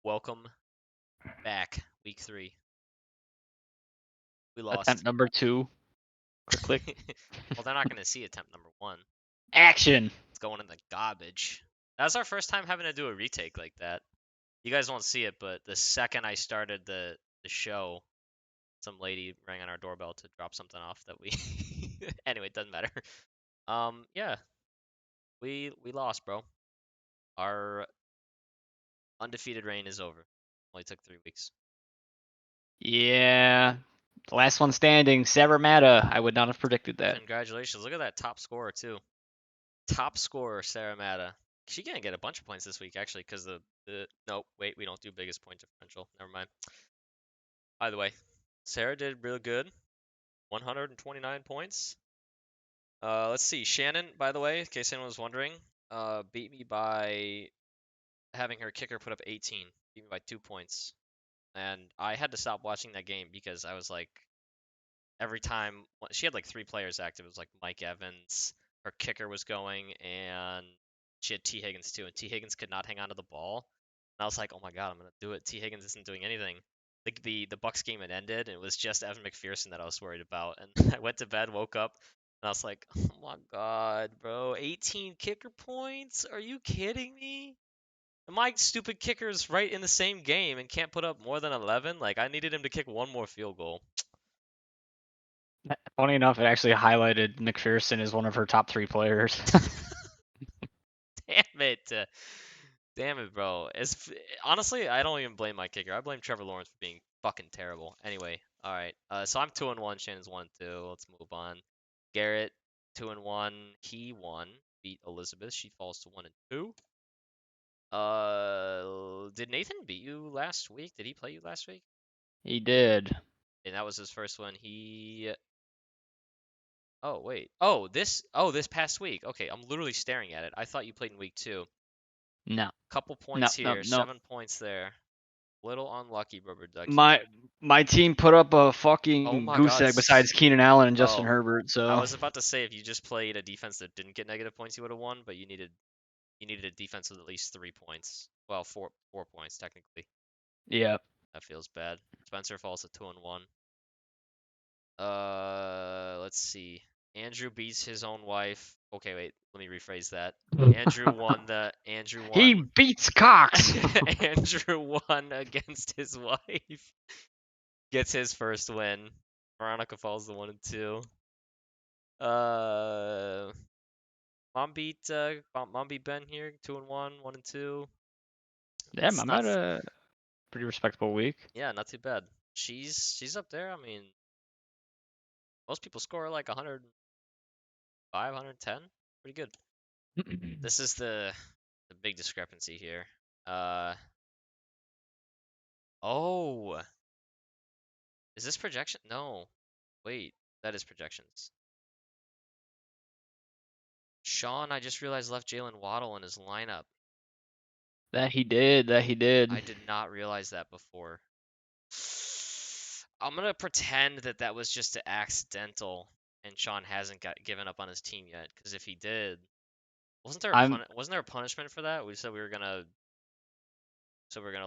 Welcome back, week 3. We Attempt lost. number 2. Click. Well, they're not going to see attempt number 1. Action. It's going in the garbage. That was our first time having to do a retake like that. You guys won't see it, but the second I started the show, some lady rang on our doorbell to drop something off that we. Anyway, it doesn't matter. Yeah, we lost, bro. Our undefeated reign is over. Only took 3 weeks. Yeah. The last one standing, Saramata. I would not have predicted that. Congratulations! Look at that top scorer too. Top scorer, Sarah Mata. She gonna get a bunch of points this week actually, because no, wait, we don't do biggest point differential. Never mind. By the way, Sarah did real good. 129 points. Let's see. Shannon, by the way, in case anyone was wondering, beat me by having her kicker put up 18. Beat me by 2 points. And I had to stop watching that game because I was like, every time she had like 3 players active. It was like Mike Evans, her kicker was going, and she had T. Higgins too. And T. Higgins could not hang on to the ball. And I was like, oh my god, I'm gonna do it. T. Higgins isn't doing anything. Like the Bucks game had ended, and it was just Evan McPherson that I was worried about. And I went to bed, woke up, and I was like, oh my god, bro, 18 kicker points? Are you kidding me? And my stupid kicker's right in the same game and can't put up more than 11. Like I needed him to kick one more field goal. Funny enough, it actually highlighted McPherson as one of her top 3 players. Damn it. Damn it, bro. Honestly, I don't even blame my kicker. I blame Trevor Lawrence for being fucking terrible. Anyway, all right. So I'm 2-1. Shannon's 1-2. Let's move on. Garrett 2-1. He won. Beat Elizabeth. She falls to 1-2. Did Nathan beat you last week? Did he play you last week? He did. And that was his first one. Oh, wait. Oh, this past week. Okay, I'm literally staring at it. I thought you played in week 2. No. Couple No, points no, here, no. 7 points there. Little unlucky, Rubber Ducky. My team put up a Oh fucking my goose God. egg besides Keenan Allen and Justin Oh, Herbert, I so was about to say if you just played a defense that didn't get negative points, you would have won, but you needed a defense with at least 3 points. Well, four points technically. yeah. That feels bad. Spencer falls to 2-1. Let's see. Andrew beats his own wife. Okay, wait. Let me rephrase that. Andrew He won. beats Cox. Andrew won against his wife. Gets his first win. Veronica falls to 1-2. Uh, Mom beat Ben here, 2-1, 1-2. Damn, It's I'm not, at a pretty respectable week. yeah, not too bad. She's up there. I mean, most people score like 105, 110. Pretty good. This is the big discrepancy here. Oh, is this projection? No, wait, that is projections. Sean, I just realized left Jalen Waddle in his lineup. That he did. That he did. I did not realize that before. I'm gonna pretend that was just an accidental, and Sean hasn't given up on his team yet. Because if he did, I'm wasn't there a punishment for that? We said we were gonna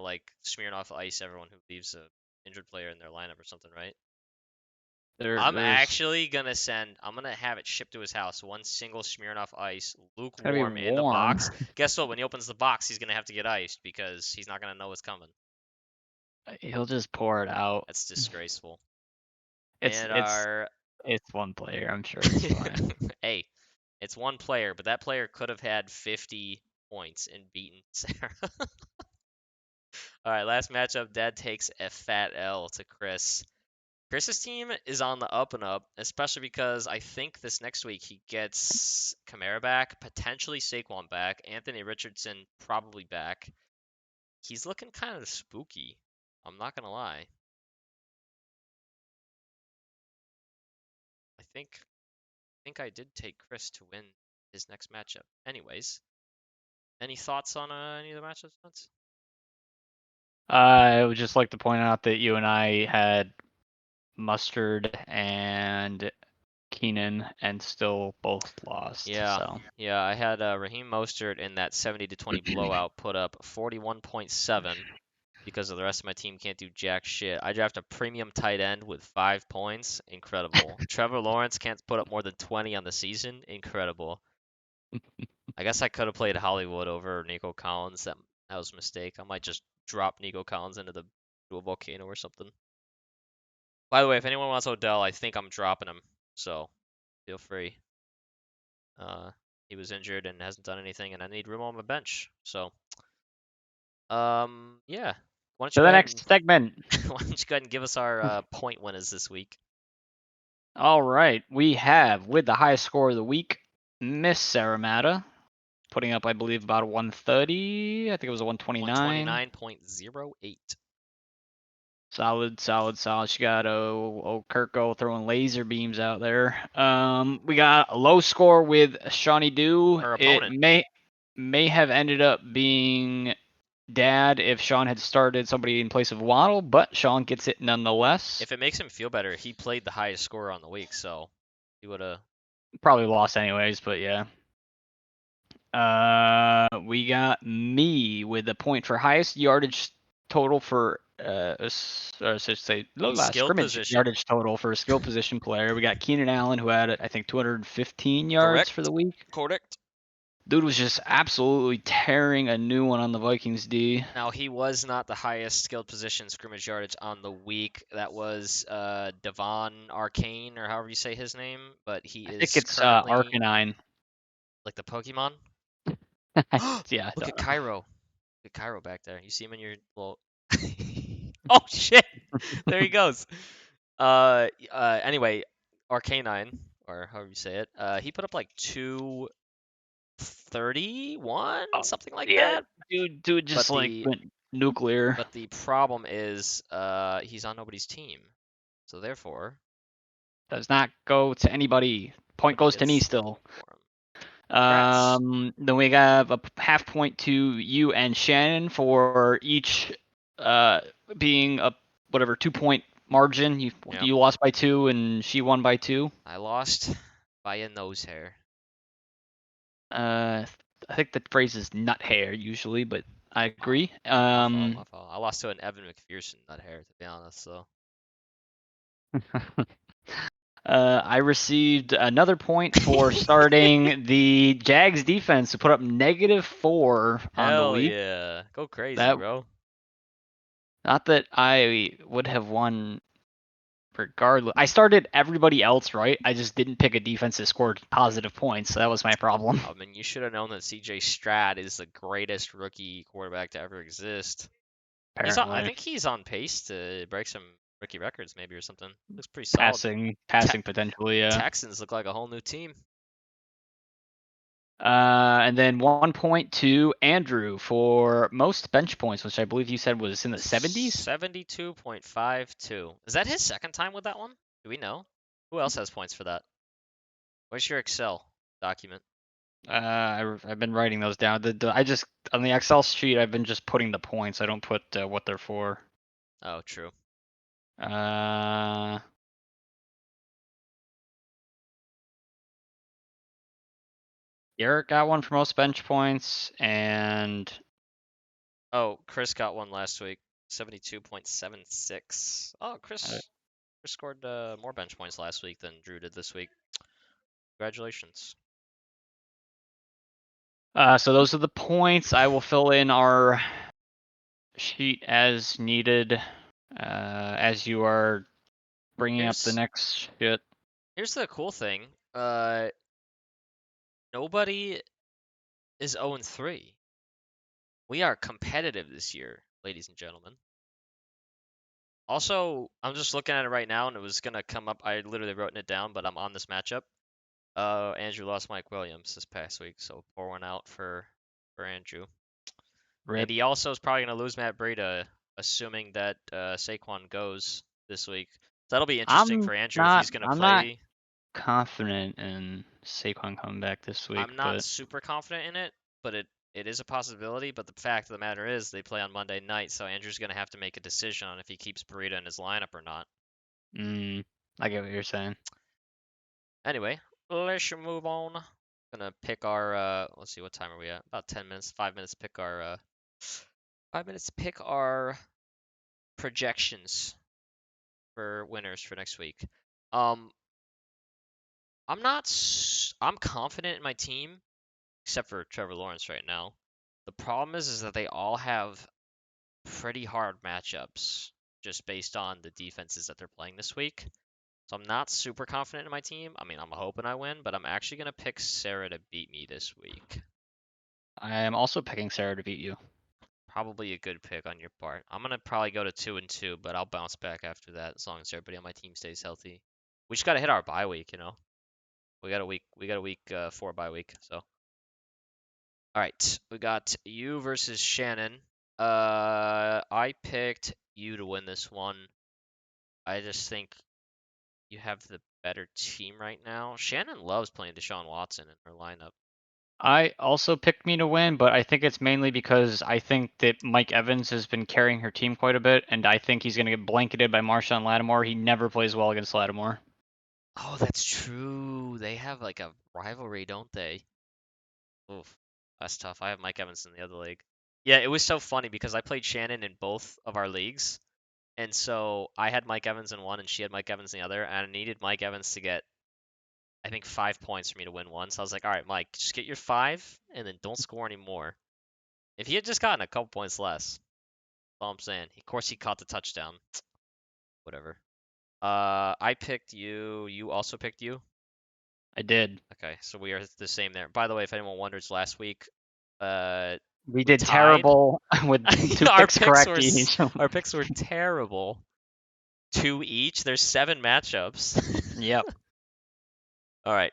like smear off ice everyone who leaves a injured player in their lineup or something, right? there's I'm gonna have it shipped to his house. One single Smirnoff Ice, it's gotta be lukewarm in the warm. box. Guess what? When he opens the box, he's gonna have to get iced because he's not gonna know what's coming. He'll just pour it out. That's disgraceful. It's And it's our it's one player. I'm sure it's fine. hey, it's one player, but that player could have had 50 points and beaten Sarah. All right, last matchup. Dad takes a fat L to Chris. Chris's team is on the up and up, especially because I think this next week he gets Kamara back, potentially Saquon back, Anthony Richardson probably back. He's looking kind of spooky. I'm not gonna lie. I think I did take Chris to win his next matchup. Anyways, any thoughts on any of the matchups, Vince? I would just like to point out that you and I had Mustard and Keenan and still both lost. Yeah, So yeah. I had Raheem Mostert in that 70-20 blowout put up 41.7. because of the rest of my team can't do jack shit. I draft a premium tight end with 5 points. Incredible. Trevor Lawrence can't put up more than 20 on the season. Incredible. I guess I could have played Hollywood over Nico Collins. That was a mistake. I might just drop Nico Collins into the volcano or something. By the way, if anyone wants Odell, I think I'm dropping him. So feel free. He was injured and hasn't done anything, and I need room on my bench. So, yeah. Why don't you To go the ahead next and segment. why don't you go ahead and give us our point winners this week? All right, we have with the highest score of the week, Miss Saramata, putting up, I believe, about a 130. I think it was a 129. 129.08. Solid. She got Kirko throwing laser beams out there. We got a low score with Shawnee Doo. Her It opponent. may have ended up being Dad if Sean had started somebody in place of Waddle, but Sean gets it nonetheless. If it makes him feel better, he played the highest score on the week, so he would have. Probably lost anyways, but yeah. We got me with a point for highest yardage total for I should say Skilled scrimmage position. yardage total for a skill position player. We got Keenan Allen who had I think 215 yards for the week. Correct. Dude was just absolutely tearing a new one on the Vikings D. Now he was not the highest skilled position scrimmage yardage on the week. That was Devon Arcane or however you say his name, but he I is think it's currently Arcanine. like the Pokemon. Yeah. Look at Cairo. Look at Cairo back there. You see him in your little. Oh shit! There he goes. Anyway, Arcanine or however you say it. He put up like 231, something like Yeah, that. dude just But like the went nuclear. But the problem is, he's on nobody's team, so therefore, Does not go to anybody. Point nobody goes to me gets still. for him. Congrats. Then we have a half point to you and Shannon for each being a whatever 2 point margin. You Yep. you lost by 2 and she won by 2. I lost by a nose hair. I think the phrase is nut hair usually, but I agree. My fault. I lost to an Evan McPherson nut hair, to be honest. So I received another point for starting the Jags defense to put up -4 on the hell week. yeah, go crazy, That bro. Not that I would have won regardless. I started everybody else right. I just didn't pick a defense that scored positive points. So that was my problem. I mean, you should have known that CJ Stroud is the greatest rookie quarterback to ever exist. I think he's on pace to break some rookie records, maybe or something. Looks pretty solid. Passing potentially, yeah. Texans look like a whole new team. And then 1 point to Andrew for most bench points, which I believe you said was in the 70s. 72.52. Is that his second time with that one? Do we know? Who else has points for that? Where's your Excel document? I've been writing those down. I just on the Excel sheet I've been just putting the points. I don't put what they're for. Oh, true. Garrett got one for most bench points, and Oh, Chris got one last week. 72.76. Oh, Chris scored more bench points last week than Drew did this week. Congratulations. So those are the points. I will fill in our sheet as needed, as you are bringing up the next shit. Here's the cool thing. Nobody is 0-3. We are competitive this year, ladies and gentlemen. Also, I'm just looking at it right now, and it was gonna come up. I literally wrote it down, but I'm on this matchup. Andrew lost Mike Williams this past week, so pour one out for Andrew. Rip. And he also is probably gonna lose Matt Breida, assuming that Saquon goes this week. So that'll be interesting for Andrew if he's gonna play. I'm not confident in Saquon coming back this week. I'm not super confident in it, but it is a possibility. But the fact of the matter is, they play on Monday night, so Andrew's gonna have to make a decision on if he keeps Breida in his lineup or not. I get what you're saying. Anyway, let's move on. Gonna pick our let's see, what time are we at? About 10 minutes, 5 minutes to pick our 5 minutes to pick our projections for winners for next week. Um, I'm not. I'm confident in my team, except for Trevor Lawrence right now. The problem is that they all have pretty hard matchups just based on the defenses that they're playing this week. So I'm not super confident in my team. I mean, I'm hoping I win, but I'm actually gonna pick Sarah to beat me this week. I am also picking Sarah to beat you. Probably a good pick on your part. I'm gonna probably go to 2-2, but I'll bounce back after that as long as everybody on my team stays healthy. We just gotta hit our bye week, you know. We got a week 4 bye week. So, all right, we got you versus Shannon. I picked you to win this one. I just think you have the better team right now. Shannon loves playing Deshaun Watson in her lineup. I also picked me to win, but I think it's mainly because I think that Mike Evans has been carrying her team quite a bit, and I think he's going to get blanketed by Marshawn Lattimore. He never plays well against Lattimore. Oh, that's true. They have like a rivalry, don't they? Oof, that's tough. I have Mike Evans in the other league. Yeah, it was so funny because I played Shannon in both of our leagues, and so I had Mike Evans in one, and she had Mike Evans in the other, and I needed Mike Evans to get, I think, 5 points for me to win one. So I was like, all right, Mike, just get your 5, and then don't score anymore. If he had just gotten a couple points less, that's all I'm saying. Of course, he caught the touchdown. Whatever. I picked you. You also picked you. I did. Okay, so we are the same there. By the way, if anyone wonders, last week, We we did tied. terrible with 2 Our picks picks correct were each. our picks were terrible. 2 each. There's 7 matchups. Yep. All right,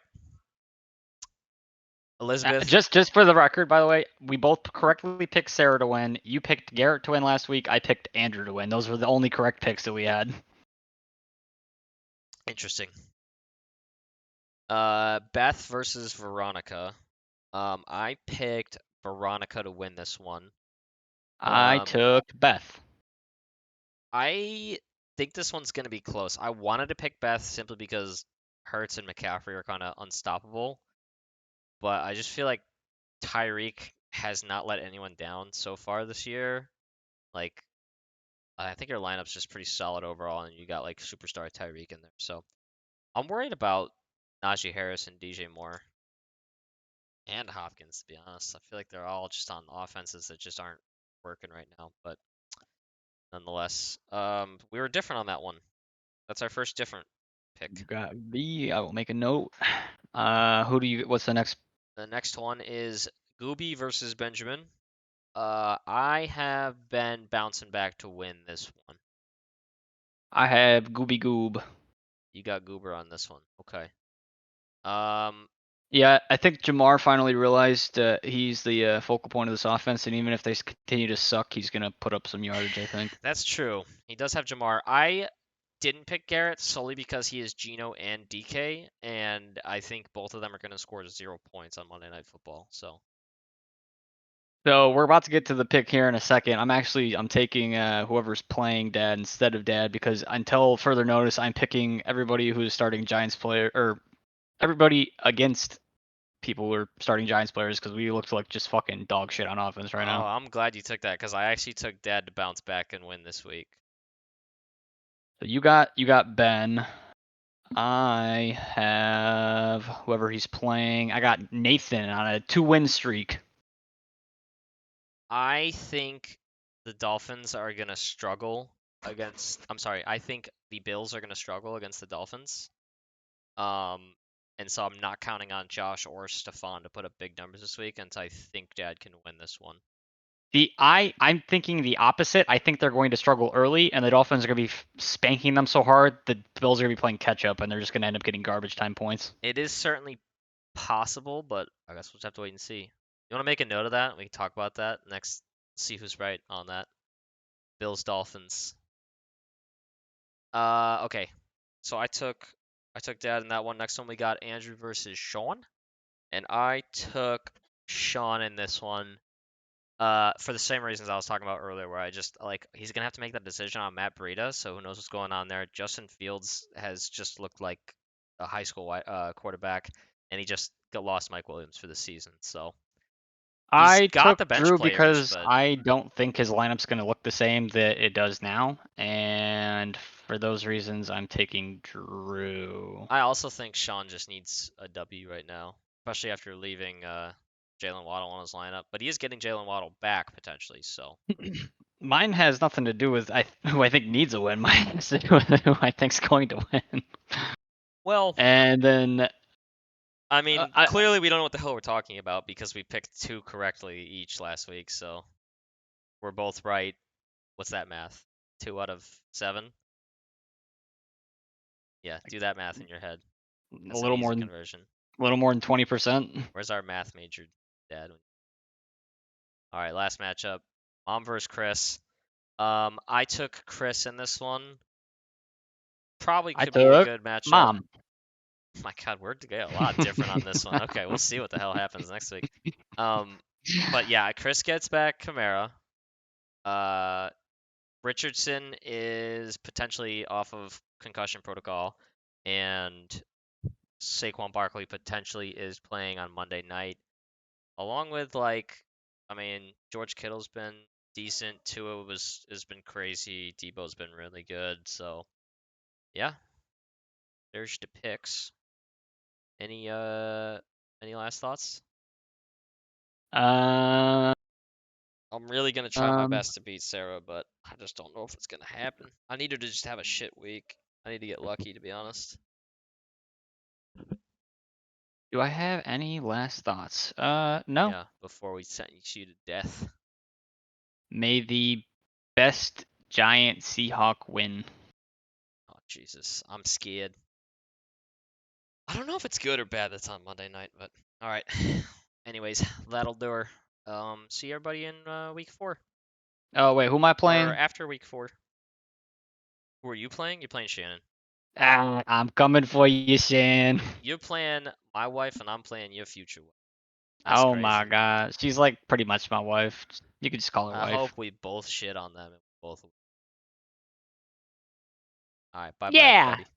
Elizabeth. Just for the record, by the way, we both correctly picked Sarah to win. You picked Garrett to win last week. I picked Andrew to win. Those were the only correct picks that we had. Interesting. Beth versus Veronica. I picked Veronica to win this one. I took Beth. I think this one's gonna be close. I wanted to pick Beth simply because Hurts and McCaffrey are kind of unstoppable, but I just feel like Tyreek has not let anyone down so far this year. Like, I think your lineup's just pretty solid overall, and you got like superstar Tyreek in there. So I'm worried about Najee Harris and DJ Moore and Hopkins, to be honest. I feel like they're all just on offenses that just aren't working right now. But nonetheless, we were different on that one. That's our first different pick. You got B. I will make a note. Who do you? What's the next? The next one is Gooby versus Benjamin. I have been bouncing back to win this one. I have Gooby Goob. You got Goober on this one. Okay. Um, Yeah, I think Jamar finally realized he's the focal point of this offense, and even if they continue to suck, he's gonna put up some yardage. I think. that's true. He does have Jamar. I didn't pick Garrett solely because he is Geno and DK, and I think both of them are going to score 0 points on Monday Night Football. So So we're about to get to the pick here in a second. I'm taking whoever's playing Dad instead of Dad because until further notice, I'm picking everybody who's starting Giants player or everybody against people who are starting Giants players because we look like just fucking dog shit on offense right now. I'm glad you took that because I actually took Dad to bounce back and win this week. So you got Ben. I have whoever he's playing. I got Nathan on a 2-win streak. I think the Dolphins are going to struggle against. I'm sorry. I think the Bills are going to struggle against the Dolphins. Um, and so I'm not counting on Josh or Stefan to put up big numbers this week, and so I think Dad can win this one. I'm thinking the opposite. I think they're going to struggle early, and the Dolphins are going to be spanking them so hard the Bills are going to be playing catch up, and they're just going to end up getting garbage time points. It is certainly possible, but I guess we'll just have to wait and see. You want to make a note of that? We can talk about that next. See who's right on that. Bills Dolphins. Okay. So I took Dad in that one. Next one we got Andrew versus Sean, and I took Sean in this one. For the same reasons I was talking about earlier, where I just like he's gonna have to make that decision on Matt Breida, so who knows what's going on there. Justin Fields has just looked like a high school quarterback, and he just got lost Mike Williams for the season. So I got took the bench Drew players, because but I don't think his lineup's going to look the same that it does now, and for those reasons, I'm taking Drew. I also think Sean just needs a W right now, especially after leaving Jalen Waddle on his lineup. But he is getting Jalen Waddle back potentially, so Mine has nothing to do with who I think needs a win. Mine has to do with who I think's going to win. well, And then I mean, I clearly we don't know what the hell we're talking about because we picked 2 correctly each last week, so we're both right. What's that math? 2 out of 7? Yeah, do that math in your head. a That's an little easy more than conversion. 20%. Where's our math major dad? All right, last matchup. Mom versus Chris. I took Chris in this one. Probably I could be a took good matchup. Mom. My God, we're to get a lot different on this one. Okay, we'll see what the hell happens next week. But yeah, Chris gets back Kamara. Richardson is potentially off of concussion protocol, and Saquon Barkley potentially is playing on Monday night, along with I mean, George Kittle's been decent. Tua has been crazy. Debo's been really good. So yeah, there's the picks. Any last thoughts? Uh, I'm really gonna try my best to beat Sarah, but I just don't know if it's gonna happen. I need her to just have a shit week. I need to get lucky, to be honest. do I have any last thoughts? No. Yeah, before we sentence you to death. May the best giant Seahawk win. Oh Jesus, I'm scared. I don't know if it's good or bad that's on Monday night, but all right. Anyways, that'll do her. See everybody in week 4 Oh wait, who am I playing? or after week 4. Who are you playing? You're playing Shannon. I'm coming for you, Shan. You're playing my wife, and I'm playing your future wife. That's Oh my crazy. god, she's like pretty much my wife. You could just call her I wife. hope we both shit on them. Both. All right, bye bye, Yeah. everybody.